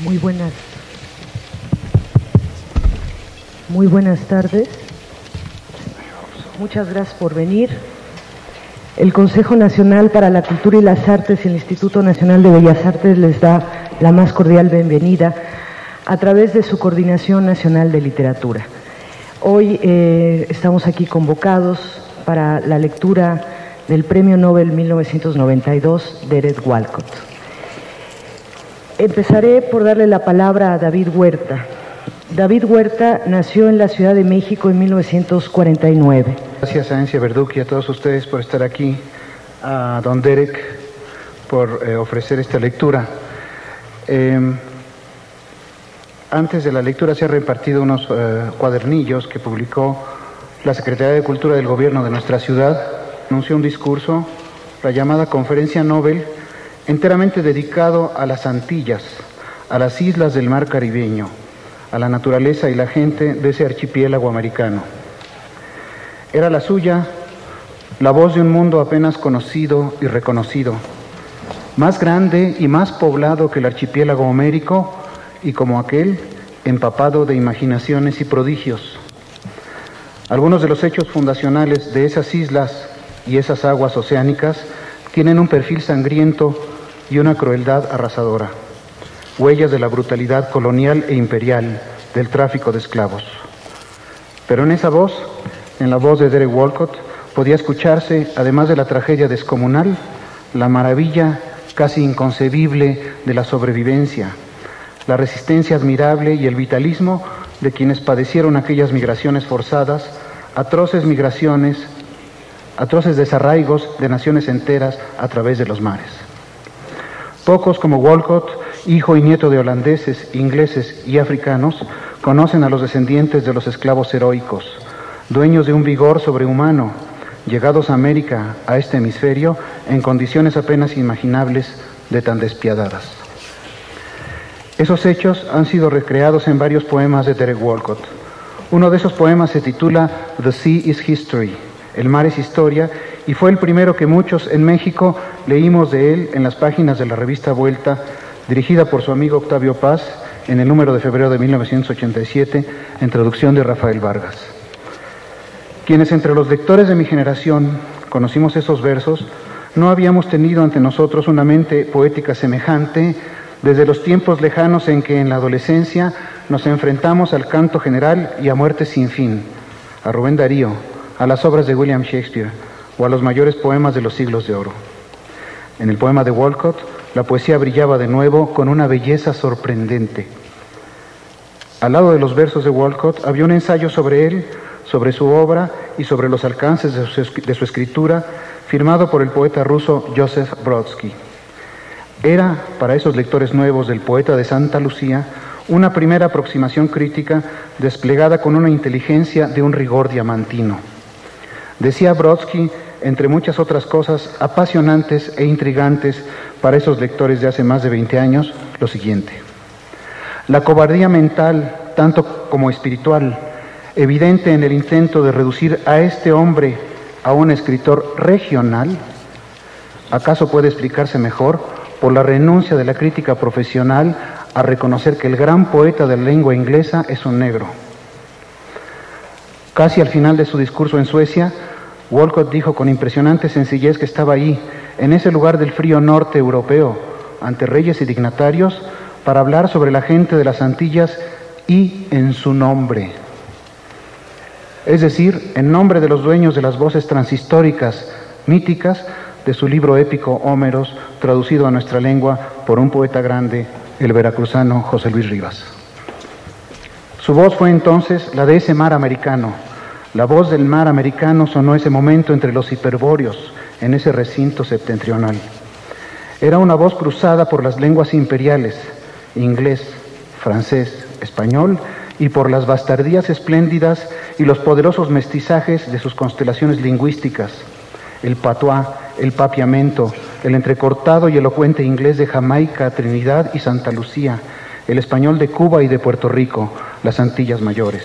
Muy buenas tardes. Muchas gracias por venir. El Consejo Nacional para la Cultura y las Artes y el Instituto Nacional de Bellas Artes les da la más cordial bienvenida a través de su Coordinación Nacional de Literatura. Hoy estamos aquí convocados para la lectura del Premio Nobel 1992, Derek Walcott. Empezaré por darle la palabra a David Huerta. David Huerta nació en la Ciudad de México en 1949. Gracias a Encia Verduc y a todos ustedes por estar aquí, a don Derek por ofrecer esta lectura. Antes de la lectura se han repartido unos cuadernillos que publicó la Secretaría de Cultura del Gobierno de nuestra ciudad. Anunció un discurso, la llamada Conferencia Nobel, enteramente dedicado a las Antillas, a las islas del mar caribeño, a la naturaleza y la gente de ese archipiélago americano. Era la suya la voz de un mundo apenas conocido y reconocido, más grande y más poblado que el archipiélago homérico y como aquel, empapado de imaginaciones y prodigios. Algunos de los hechos fundacionales de esas islas y esas aguas oceánicas tienen un perfil sangriento y una crueldad arrasadora, huellas de la brutalidad colonial e imperial del tráfico de esclavos. Pero en esa voz, en la voz de Derek Walcott, podía escucharse, además de la tragedia descomunal, la maravilla casi inconcebible de la sobrevivencia, la resistencia admirable y el vitalismo de quienes padecieron aquellas migraciones forzadas, atroces desarraigos de naciones enteras a través de los mares. Pocos como Walcott, hijo y nieto de holandeses, ingleses y africanos, conocen a los descendientes de los esclavos heroicos, dueños de un vigor sobrehumano, llegados a América, a este hemisferio, en condiciones apenas imaginables de tan despiadadas. Esos hechos han sido recreados en varios poemas de Derek Walcott. Uno de esos poemas se titula The Sea is History, El mar es historia, y fue el primero que muchos en México leímos de él en las páginas de la revista Vuelta, dirigida por su amigo Octavio Paz, en el número de febrero de 1987, en traducción de Rafael Vargas. Quienes entre los lectores de mi generación conocimos esos versos, no habíamos tenido ante nosotros una mente poética semejante desde los tiempos lejanos en que en la adolescencia nos enfrentamos al canto general y a muerte sin fin, a Rubén Darío, a las obras de William Shakespeare o a los mayores poemas de los siglos de oro. En el poema de Walcott, la poesía brillaba de nuevo con una belleza sorprendente. Al lado de los versos de Walcott había un ensayo sobre él, sobre su obra y sobre los alcances de su escritura, firmado por el poeta ruso Joseph Brodsky. Era, para esos lectores nuevos del poeta de Santa Lucía, una primera aproximación crítica desplegada con una inteligencia de un rigor diamantino. Decía Brodsky, entre muchas otras cosas apasionantes e intrigantes para esos lectores de hace más de 20 años, lo siguiente: la cobardía mental, tanto como espiritual, evidente en el intento de reducir a este hombre a un escritor regional, ¿acaso puede explicarse mejor por la renuncia de la crítica profesional a reconocer que el gran poeta de la lengua inglesa es un negro? Casi al final de su discurso en Suecia, Walcott dijo con impresionante sencillez que estaba allí, en ese lugar del frío norte europeo, ante reyes y dignatarios, para hablar sobre la gente de las Antillas y en su nombre. Es decir, en nombre de los dueños de las voces transhistóricas, míticas, de su libro épico Hómeros, traducido a nuestra lengua por un poeta grande, el veracruzano José Luis Rivas. Su voz fue entonces la de ese mar americano. La voz del mar americano sonó ese momento entre los hiperbóreos, en ese recinto septentrional. Era una voz cruzada por las lenguas imperiales, inglés, francés, español, y por las bastardías espléndidas y los poderosos mestizajes de sus constelaciones lingüísticas, el patuá, el papiamento, el entrecortado y elocuente inglés de Jamaica, Trinidad y Santa Lucía, el español de Cuba y de Puerto Rico, las Antillas Mayores.